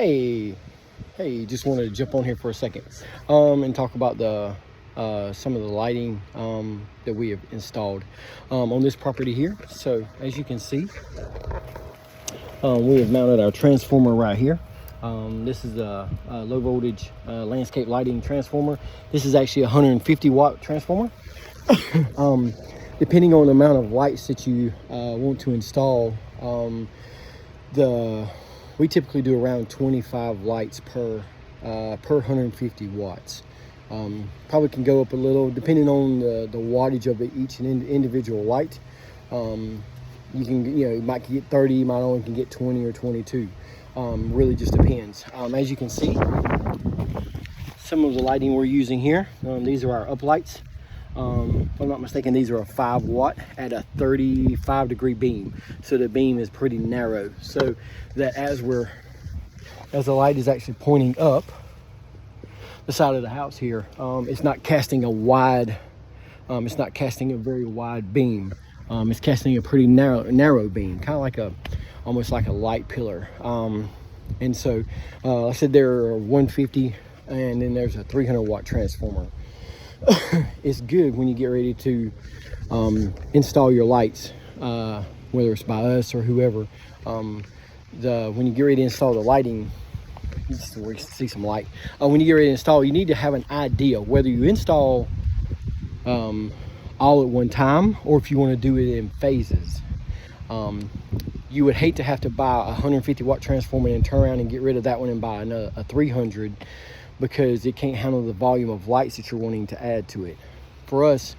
Hey, just wanted to jump on here for a second and talk about the some of the lighting that we have installed on this property here. So as you can see, we have mounted our transformer right here. This is a low voltage landscape lighting transformer. This is actually a 150 watt transformer. Depending on the amount of lights that you want to install, we typically do around 25 lights per 150 watts. Probably can go up a little depending on the wattage of each individual light. You can, you might get 30, you might only can get 20 or 22. Really just depends. As you can see, some of the lighting we're using here, these are our up lights. If I'm not mistaken, these are a 5 watt at a 35 degree beam. So the beam is pretty narrow, so that as the light is actually pointing up the side of the house here, it's not casting a wide, it's not casting a very wide beam. It's casting a pretty narrow beam, kind of like almost like a light pillar. And so I said there are 150 and then there's a 300 watt transformer. It's good when you get ready to install your lights, whether it's by us or whoever. When you get ready to install the lighting, you see some light. When you get ready to install, you need to have an idea whether you install all at one time or if you want to do it in phases. You would hate to have to buy a 150 watt transformer and turn around and get rid of that one and buy a 300, because it can't handle the volume of lights that you're wanting to add to it. For us,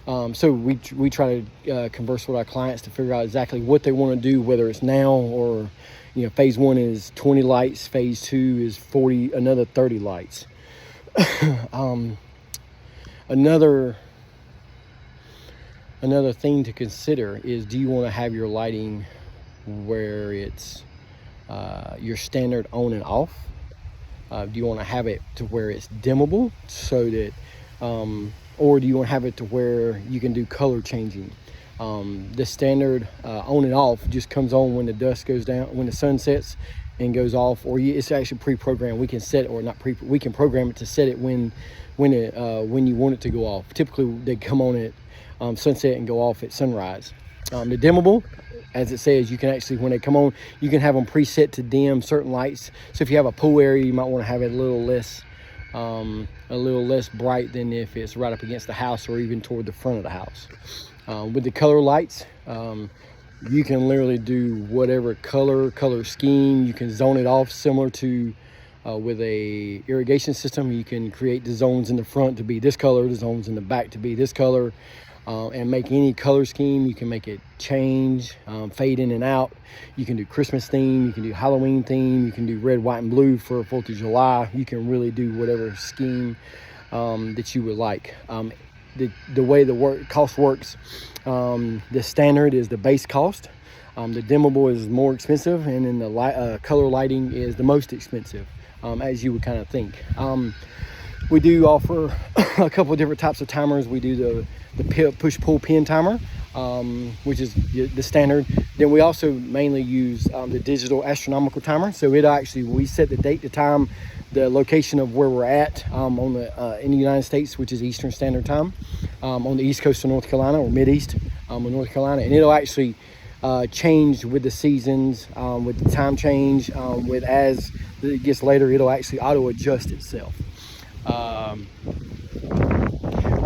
so we try to converse with our clients to figure out exactly what they want to do, whether it's now or, phase 1 is 20 lights, phase 2 is 40, another 30 lights. Another thing to consider is, do you want to have your lighting where it's your standard on and off? Do you want to have it to where it's dimmable so that, or do you want to have it to where you can do color changing? The standard on and off just comes on when the dusk goes down, when the sun sets and goes off, or it's actually pre-programmed. We can set it, or not we can program it to set it when you want it to go off. Typically they come on at sunset and go off at sunrise. The dimmable, as it says, you can actually, when they come on, you can have them preset to dim certain lights. So if you have a pool area, you might want to have it a little less bright than if it's right up against the house or even toward the front of the house. With the color lights, you can literally do whatever color scheme. You can zone it off, similar to with a irrigation system. You can create the zones in the front to be this color, the zones in the back to be this color. And make any color scheme. You can make it change, fade in and out. You can do Christmas theme, you can do Halloween theme, you can do red, white, and blue for 4th of July. You can really do whatever scheme that you would like. The way the cost works, the standard is the base cost. The dimmable is more expensive, and then the color lighting is the most expensive, as you would kind of think. We do offer a couple of different types of timers. We do the push-pull pin timer, which is the standard. Then we also mainly use the digital astronomical timer. So we set the date, the time, the location of where we're at in the United States, which is Eastern Standard Time, on the East Coast of North Carolina, or Mid-East of North Carolina. And it'll actually change with the seasons, with the time change, as it gets later, it'll actually auto-adjust itself.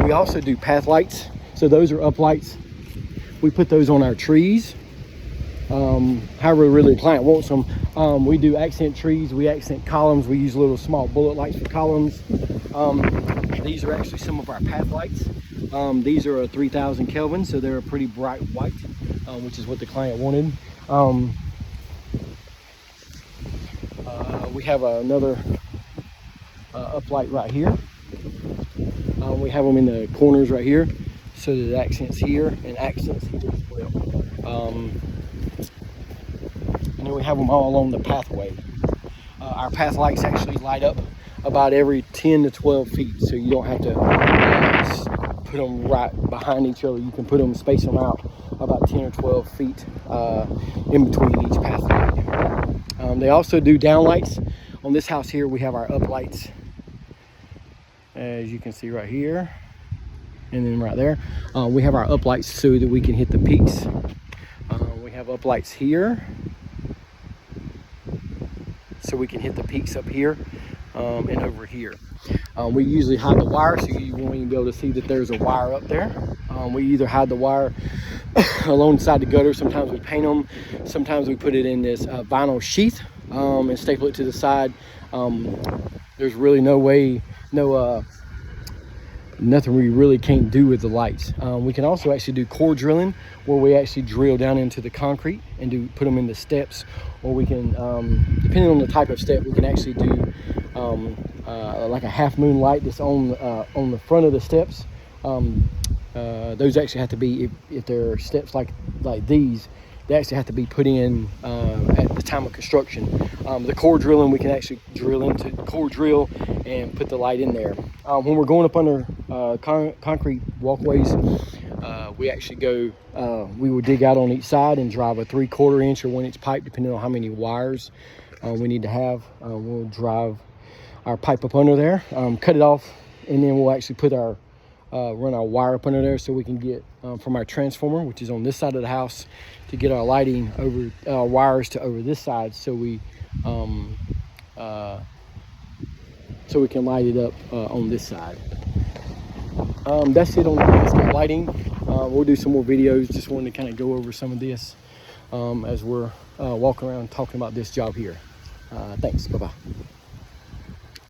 We also do path lights. So those are up lights. We put those on our trees. However really the client wants them. We do accent trees, we accent columns. We use little small bullet lights for columns. These are actually some of our path lights. These are a 3000 Kelvin, so they're a pretty bright white, which is what the client wanted. We have another up light right here. We have them in the corners right here, so there's accents here and accents here as well. And then we have them all along the pathway. Our path lights actually light up about every 10 to 12 feet, so you don't have to put them right behind each other. You can put them, space them out about 10 or 12 feet in between each path light. They also do downlights. On this house here, we have our uplights, as you can see right here, and then right there. We have our uplights so that we can hit the peaks. We have uplights here, so we can hit the peaks up here and over here. We usually hide the wire, so you won't even be able to see that there's a wire up there. We either hide the wire alongside the gutter. Sometimes we paint them. Sometimes we put it in this vinyl sheath and staple it to the side. There's really nothing we really can't do with the lights. We can also actually do core drilling, where we actually drill down into the concrete and put them in the steps, or we can, depending on the type of step, we can actually do like a half moon light that's on the front of the steps. Those actually have to be, if they're steps like these, they actually have to be put in at the time of construction. The core drilling, we can actually drill into core drill and put the light in there. When we're going up under concrete walkways, we actually go, we will dig out on each side and drive a 3/4 inch or 1 inch pipe, depending on how many wires we need to have. We'll drive our pipe up under there, cut it off, and then we'll actually put our run our wire up under there, so we can get from our transformer, which is on this side of the house, to get our lighting over wires to over this side, so we can light it up on this side. That's it on the Hardscape lighting. We'll do some more videos. Just wanted to kind of go over some of this as we're walking around talking about this job here. Thanks. Bye-bye.